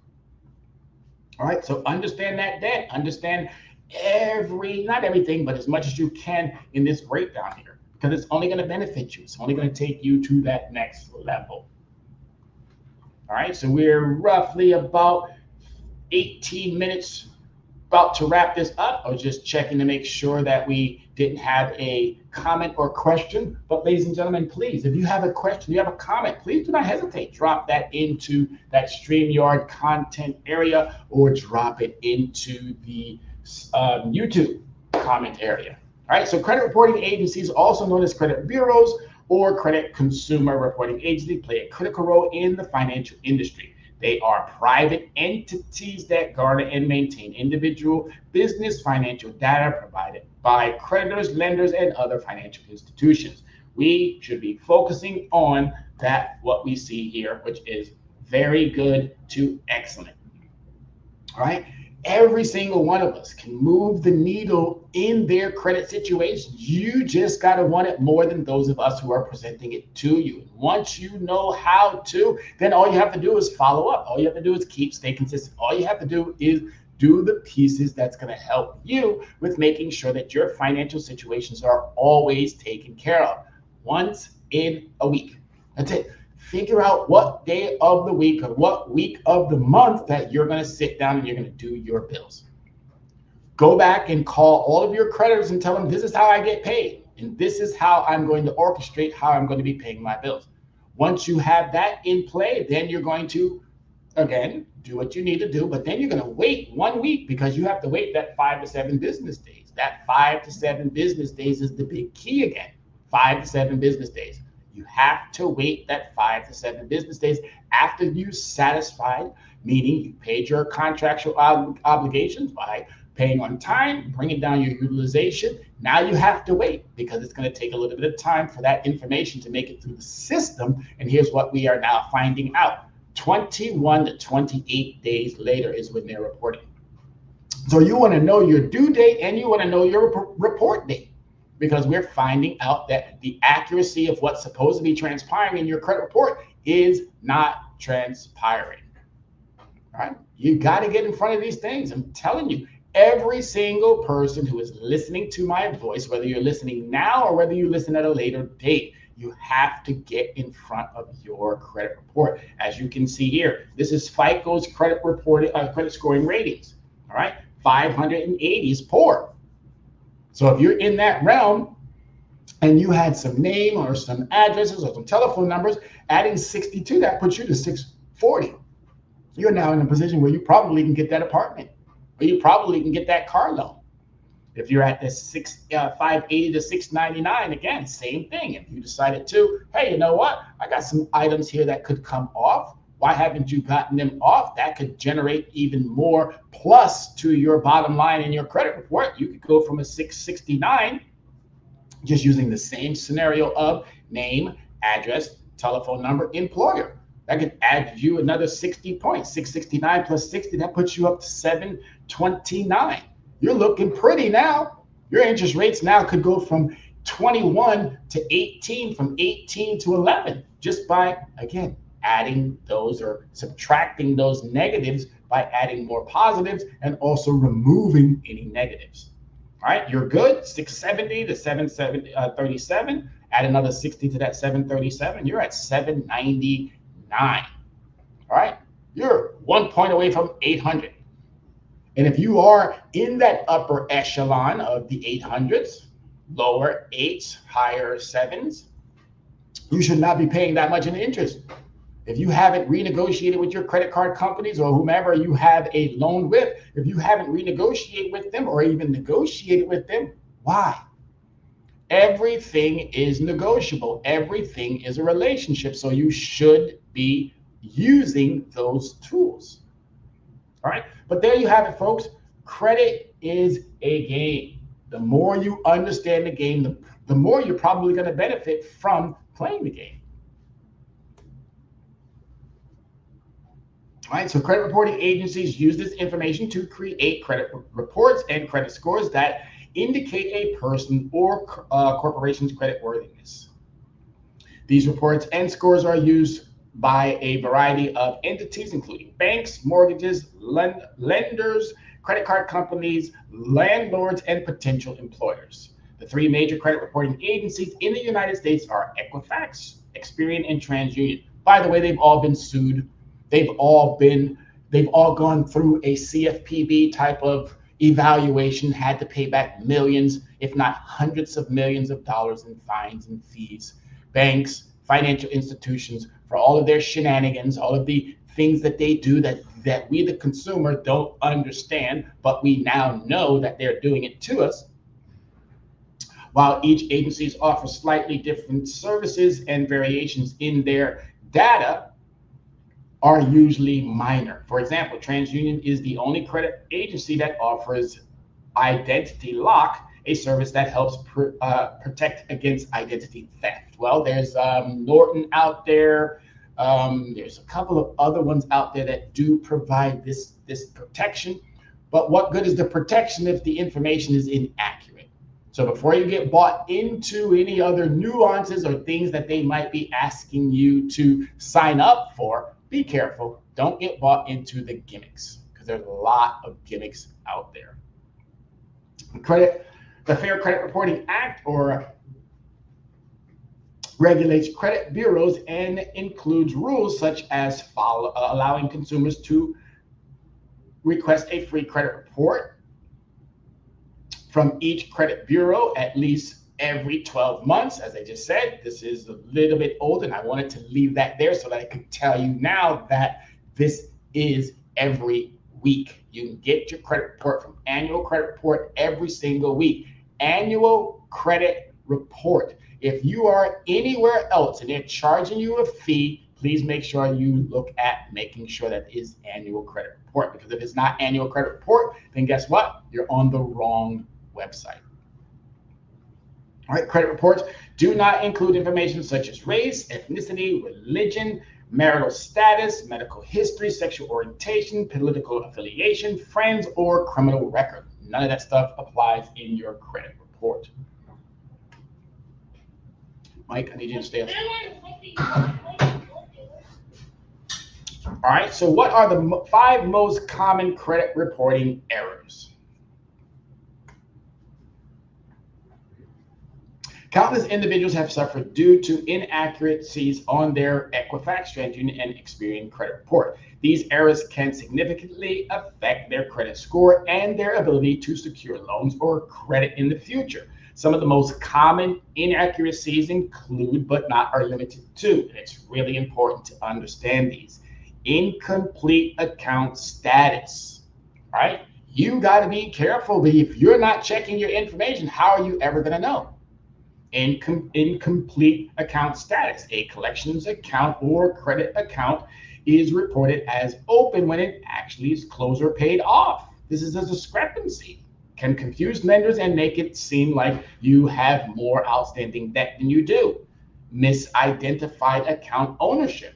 All right, so understand that debt. Understand not everything, but as much as you can in this breakdown here, because it's only going to benefit you. It's only going to take you to that next level. All right, so we're roughly about 18 minutes about to wrap this up. I was just checking to make sure that we didn't have a comment or question. But ladies and gentlemen, please, if you have a question, you have a comment, please do not hesitate. Drop that into that StreamYard content area or drop it into the YouTube comment area. All right, so credit reporting agencies, also known as credit bureaus or credit consumer reporting agencies, play a critical role in the financial industry. They are private entities that garner and maintain individual business financial data provided by creditors, lenders, and other financial institutions. We should be focusing on that, what we see here, which is very good to excellent. All right. Every single one of us can move the needle in their credit situation. You just got to want it more than those of us who are presenting it to you. Once you know how to, then all you have to do is follow up. All you have to do is stay consistent. All you have to do is do the pieces that's going to help you with making sure that your financial situations are always taken care of once in a week. That's it. Figure out what day of the week or what week of the month that you're going to sit down and you're going to do your bills. Go back and call all of your creditors and tell them, this is how I get paid. And this is how I'm going to orchestrate how I'm going to be paying my bills. Once you have that in play, then you're going to, again, do what you need to do. But then you're going to wait 1 week, because you have to wait that 5 to 7 business days. That 5 to 7 business days is the big key again. 5 to 7 business days. You have to wait that 5 to 7 business days after you satisfied, meaning you paid your contractual obligations by paying on time, bringing down your utilization. Now you have to wait, because it's going to take a little bit of time for that information to make it through the system. And here's what we are now finding out. 21 to 28 days later is when they're reporting. So you want to know your due date and you want to know your report date, because we're finding out that the accuracy of what's supposed to be transpiring in your credit report is not transpiring. All right? You got to get in front of these things. I'm telling you, every single person who is listening to my voice, whether you're listening now or whether you listen at a later date, you have to get in front of your credit report. As you can see here, this is FICO's credit scoring ratings. All right, 580 is poor. So if you're in that realm and you had some name or some addresses or some telephone numbers, adding 62, that puts you to 640. You're now in a position where you probably can get that apartment, or you probably can get that car loan. If you're at the 580 to 699, again, same thing. If you decided to, hey, you know what? I got some items here that could come off. Why haven't you gotten them off? That could generate even more plus to your bottom line in your credit report. You could go from a 669, just using the same scenario of name, address, telephone number, employer. That could add you another 60 points. 669 plus 60, that puts you up to 729. You're looking pretty now. Your interest rates now could go from 21 to 18, from 18 to 11, just by, again, adding those or subtracting those negatives by adding more positives and also removing any negatives. All right, you're good. 670 to 737. Add another 60 to that 737. You're at 799. All right, you're 1 point away from 800. And if you are in that upper echelon of the 800s, lower 8s, higher 7s, you should not be paying that much in interest. If you haven't renegotiated with your credit card companies or whomever you have a loan with, if you haven't renegotiated with them or even negotiated with them, why? Everything is negotiable. Everything is a relationship. So you should be using those tools. All right. But there you have it, folks. Credit is a game. The more you understand the game, the more you're probably going to benefit from playing the game. All right, so credit reporting agencies use this information to create credit reports and credit scores that indicate a person or corporation's creditworthiness. These reports and scores are used by a variety of entities, including banks, mortgages, lenders, credit card companies, landlords, and potential employers. The three major credit reporting agencies in the United States are Equifax, Experian, and TransUnion. By the way, they've all been sued. They've all gone through a CFPB type of evaluation, had to pay back millions, if not hundreds of millions of dollars in fines and fees. Banks, financial institutions, for all of their shenanigans, all of the things that they do that we, the consumer, don't understand, but we now know that they're doing it to us. While each agency offers slightly different services and variations in their data, are usually minor. For example, TransUnion is the only credit agency that offers identity lock, a service that helps protect against identity theft. Well, there's Norton out there. There's a couple of other ones out there that do provide this protection. But what good is the protection if the information is inaccurate? So before you get bought into any other nuances or things that they might be asking you to sign up for, be careful. Don't get bought into the gimmicks, because there's a lot of gimmicks out there. The Fair Credit Reporting Act, or regulates credit bureaus and includes rules such as allowing consumers to request a free credit report from each credit bureau at least every 12 months. As I just said, this is a little bit old, and I wanted to leave that there so that I could tell you now that this is every week. You can get your credit report from Annual Credit Report every single week. Annual Credit Report. If you are anywhere else and they're charging you a fee, please make sure you look at making sure that is Annual Credit Report, because if it's not Annual Credit Report, then guess what? You're on the wrong website. All right, credit reports do not include information such as race, ethnicity, religion, marital status, medical history, sexual orientation, political affiliation, friends, or criminal record. None of that stuff applies in your credit report. Mike, I need you to stay up. All right, so what are the 5 most common credit reporting errors? Countless individuals have suffered due to inaccuracies on their Equifax, TransUnion, and Experian credit report. These errors can significantly affect their credit score and their ability to secure loans or credit in the future. Some of the most common inaccuracies include, but not are limited to, and it's really important to understand these: incomplete account status. All right? You got to be careful. If you're not checking your information, how are you ever going to know? Incomplete account status. A collections account or credit account is reported as open when it actually is closed or paid off. This is a discrepancy. Can confuse lenders and make it seem like you have more outstanding debt than you do. Misidentified account ownership.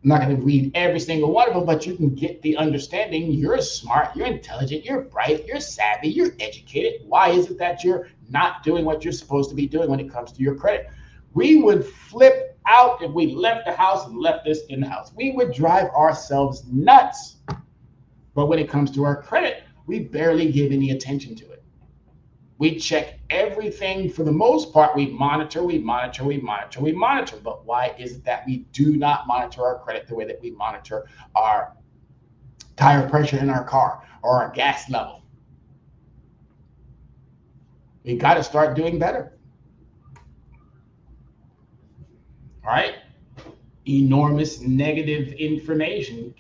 I'm not going to read every single one of them, but you can get the understanding. You're smart, you're intelligent, you're bright, you're savvy, you're educated. Why is it that you're not doing what you're supposed to be doing when it comes to your credit? We would flip out if we left the house and left this in the house. We would drive ourselves nuts. But when it comes to our credit, we barely give any attention to it. We check everything for the most part. We monitor. But why is it that we do not monitor our credit the way that we monitor our tire pressure in our car or our gas level? We got to start doing better. All right. Enormous negative information.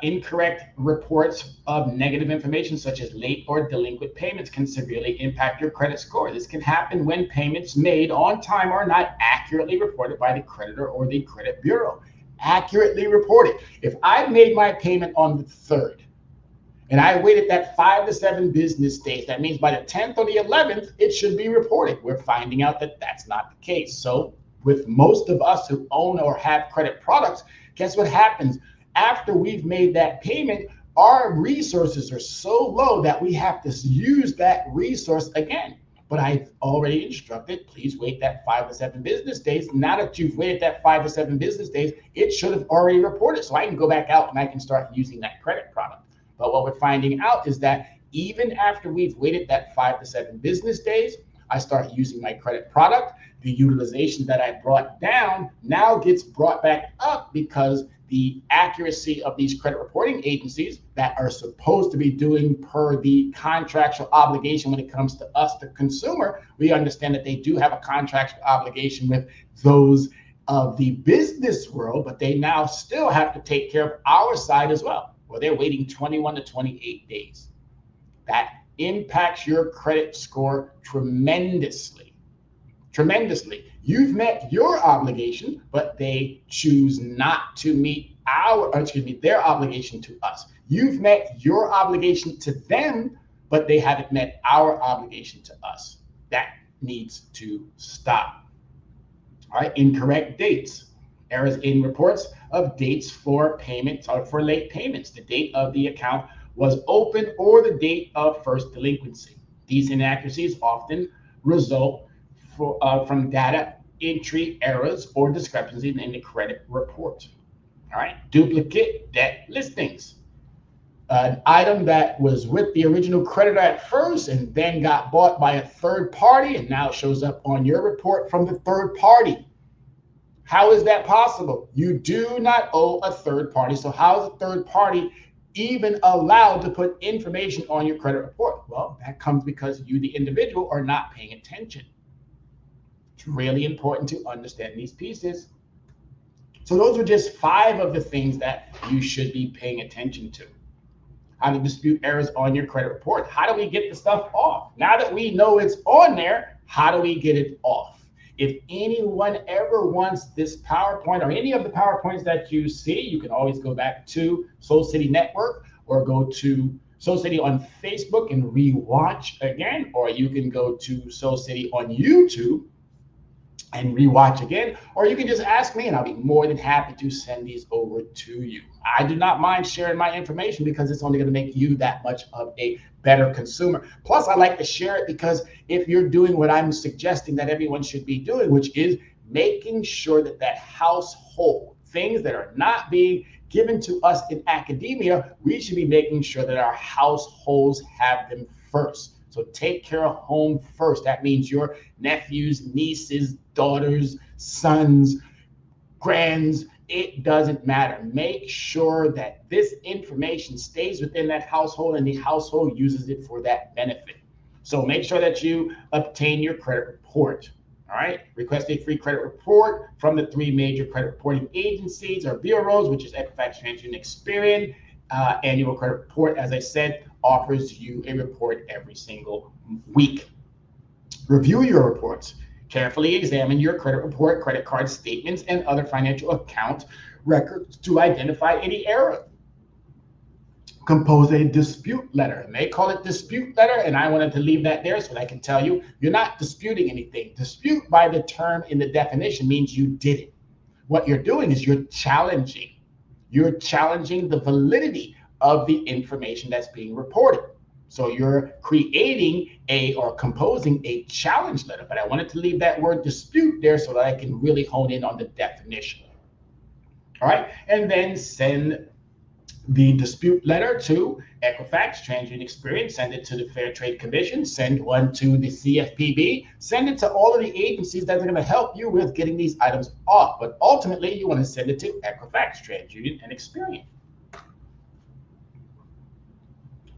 Incorrect reports of negative information such as late or delinquent payments can severely impact your credit score. This can happen when payments made on time are not accurately reported by the creditor or the credit bureau. Accurately reported. If I made my payment on the 3rd and I waited that 5 to 7 business days, that means by the 10th or the 11th, it should be reported. We're finding out that that's not the case. So with most of us who own or have credit products, guess what happens? After we've made that payment, our resources are so low that we have to use that resource again. But I've already instructed, please wait that 5 to 7 business days. Now that you've waited that 5 to 7 business days, it should have already reported. So I can go back out and I can start using that credit product. But what we're finding out is that even after we've waited that 5 to 7 business days, I start using my credit product. The utilization that I brought down now gets brought back up because the accuracy of these credit reporting agencies that are supposed to be doing per the contractual obligation when it comes to us, the consumer, we understand that they do have a contractual obligation with those of the business world, but they now still have to take care of our side as well. Well, they're waiting 21 to 28 days. That impacts your credit score tremendously. You've met your obligation, but they choose not to meet their obligation to us. You've met your obligation to them, but they haven't met our obligation to us. That needs to stop. All right, incorrect dates. Errors in reports of dates for payments or for late payments. The date of the account was open or the date of first delinquency. These inaccuracies often result from data entry errors or discrepancies in the credit report. All right, duplicate debt listings. An item that was with the original creditor at first and then got bought by a third party and now shows up on your report from the third party. How is that possible? You do not owe a third party. So how is a third party even allowed to put information on your credit report? Well, that comes because you, the individual, are not paying attention. It's really important to understand these pieces. So those are just 5 of the things that you should be paying attention to. How to dispute errors on your credit report. How do we get the stuff off? Now that we know it's on there, how do we get it off? If anyone ever wants this PowerPoint or any of the PowerPoints that you see, you can always go back to Soul City Network or go to Soul City on Facebook and rewatch again, or you can go to Soul City on YouTube and rewatch again, or you can just ask me and I'll be more than happy to send these over to you. I do not mind sharing my information because it's only going to make you that much of a better consumer. Plus, I like to share it because if you're doing what I'm suggesting that everyone should be doing, which is making sure that that household, things that are not being given to us in academia, we should be making sure that our households have them first. So take care of home first. That means your nephews, nieces, daughters, sons, grands, it doesn't matter. Make sure that this information stays within that household and the household uses it for that benefit. So make sure that you obtain your credit report. All right. Request a free credit report from the 3 major credit reporting agencies or bureaus, which is Equifax, TransUnion, Experian. Annual credit report, as I said, offers you a report every single week. Review your reports. Carefully examine your credit report, credit card statements, and other financial account records to identify any error. Compose a dispute letter. And they call it dispute letter, and I wanted to leave that there so that I can tell you you're not disputing anything. Dispute by the term in the definition means you did it. What you're doing is you're challenging. You're challenging the validity of the information that's being reported. So you're creating or composing a challenge letter, but I wanted to leave that word dispute there so that I can really hone in on the definition. All right, and then send the dispute letter to Equifax, TransUnion, Experian, send it to the Fair Trade Commission, send one to the CFPB, send it to all of the agencies that are going to help you with getting these items off. But ultimately, you want to send it to Equifax, TransUnion, and Experian.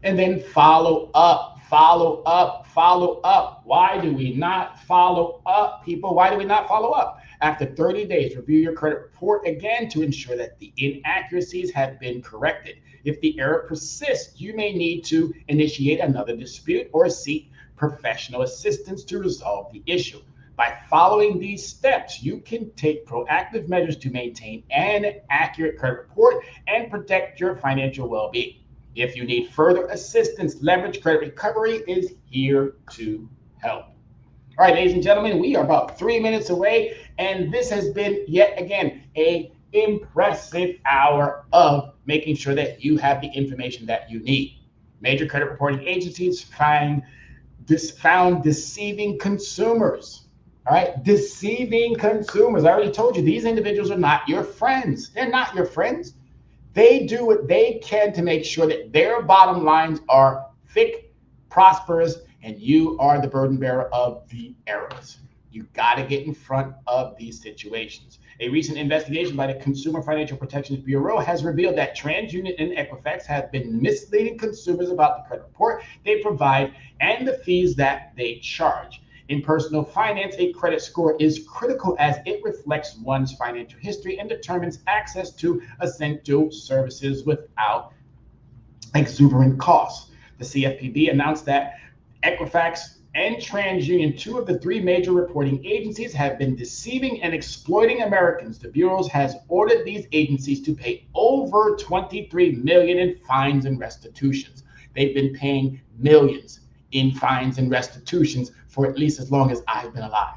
And then follow up, follow up, follow up. Why do we not follow up, people? Why do we not follow up? After 30 days, review your credit report again to ensure that the inaccuracies have been corrected. If the error persists, you may need to initiate another dispute or seek professional assistance to resolve the issue. By following these steps, you can take proactive measures to maintain an accurate credit report and protect your financial well-being. If you need further assistance, Leverage Credit Recovery is here to help. All right, ladies and gentlemen, we are about 3 minutes away, and this has been yet again an impressive hour of making sure that you have the information that you need. Major credit reporting agencies found deceiving consumers. All right, deceiving consumers. I already told you, these individuals are not your friends. They're not your friends. They do what they can to make sure that their bottom lines are thick, prosperous, and you are the burden bearer of the errors. You got to get in front of these situations. A recent investigation by the Consumer Financial Protection Bureau has revealed that TransUnion and Equifax have been misleading consumers about the credit report they provide and the fees that they charge. In personal finance, a credit score is critical as it reflects one's financial history and determines access to essential services without exuberant costs. The CFPB announced that Equifax and TransUnion, 2 of the 3 major reporting agencies, have been deceiving and exploiting Americans. The Bureau has ordered these agencies to pay over $23 million in fines and restitutions. They've been paying millions in fines and restitutions for at least as long as I've been alive.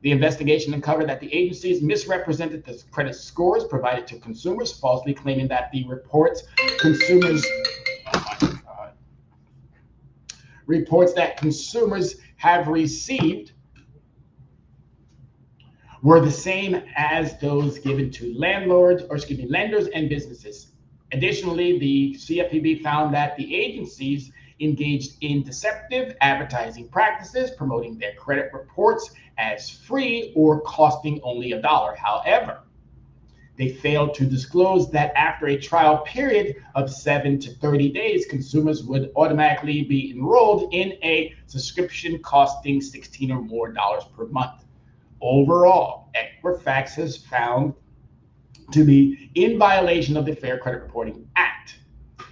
The investigation uncovered that the agencies misrepresented the credit scores provided to consumers, falsely claiming that the reports that consumers have received were the same as those given to lenders and businesses. Additionally, the CFPB found that the agencies engaged in deceptive advertising practices, promoting their credit reports as free or costing only $1. However, they failed to disclose that after a trial period of 7 to 30 days, consumers would automatically be enrolled in a subscription costing $16 or more per month. Overall, Equifax has found to be in violation of the Fair Credit Reporting Act,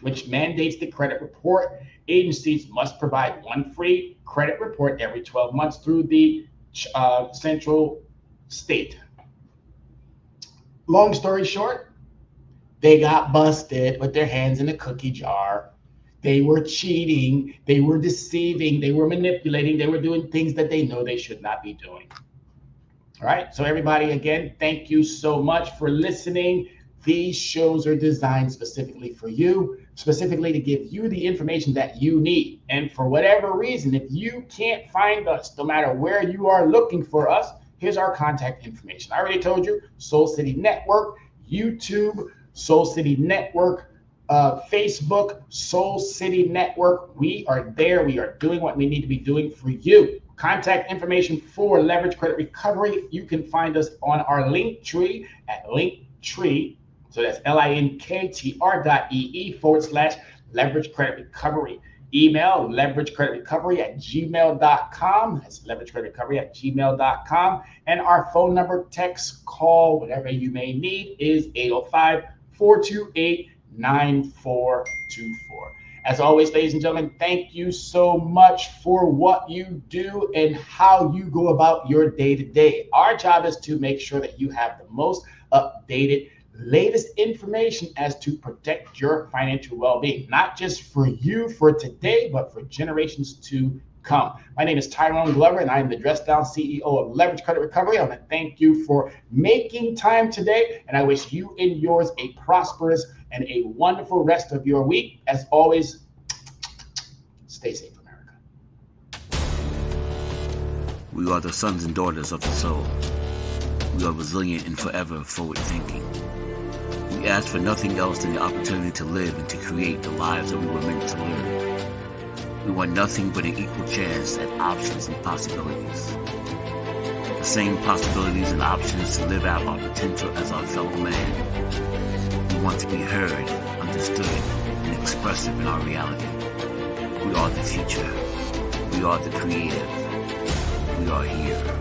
which mandates that credit report agencies must provide one free credit report every 12 months through the central state. Long story short, they got busted with their hands in a cookie jar. They were cheating, they were deceiving, they were manipulating, they were doing things that they know they should not be doing. All right, so everybody, again, thank you so much for listening. These shows are designed specifically for you, specifically to give you the information that you need. And for whatever reason, if you can't find us, no matter where you are looking for us, here's our contact information. I already told you, Soul City Network, YouTube, Soul City Network, Facebook, Soul City Network. We are there. We are doing what we need to be doing for you. Contact information for Leverage Credit Recovery. You can find us on our link tree at Linktree. So that's linktr.ee/Leverage Credit Recovery. Email leveragecreditrecovery@gmail.com. That's leveragecreditrecovery@gmail.com. And our phone number, text, call, whatever you may need is 805-428-9424. As always, ladies and gentlemen, thank you so much for what you do and how you go about your day-to-day. Our job is to make sure that you have the most updated, latest information as to protect your financial well-being, not just for you for today, but for generations to come. My name is Tyrone Glover, and I am the Dress Down CEO of Leverage Credit Recovery. I want to thank you for making time today, and I wish you and yours a prosperous and a wonderful rest of your week. As always, stay safe, America. We are the sons and daughters of the soul. We are resilient and forever forward-thinking. We ask for nothing else than the opportunity to live and to create the lives that we were meant to live. We want nothing but an equal chance at options and possibilities. The same possibilities and options to live out our potential as our fellow man. We want to be heard, understood, and expressive in our reality. We are the future. We are the creative. We are here.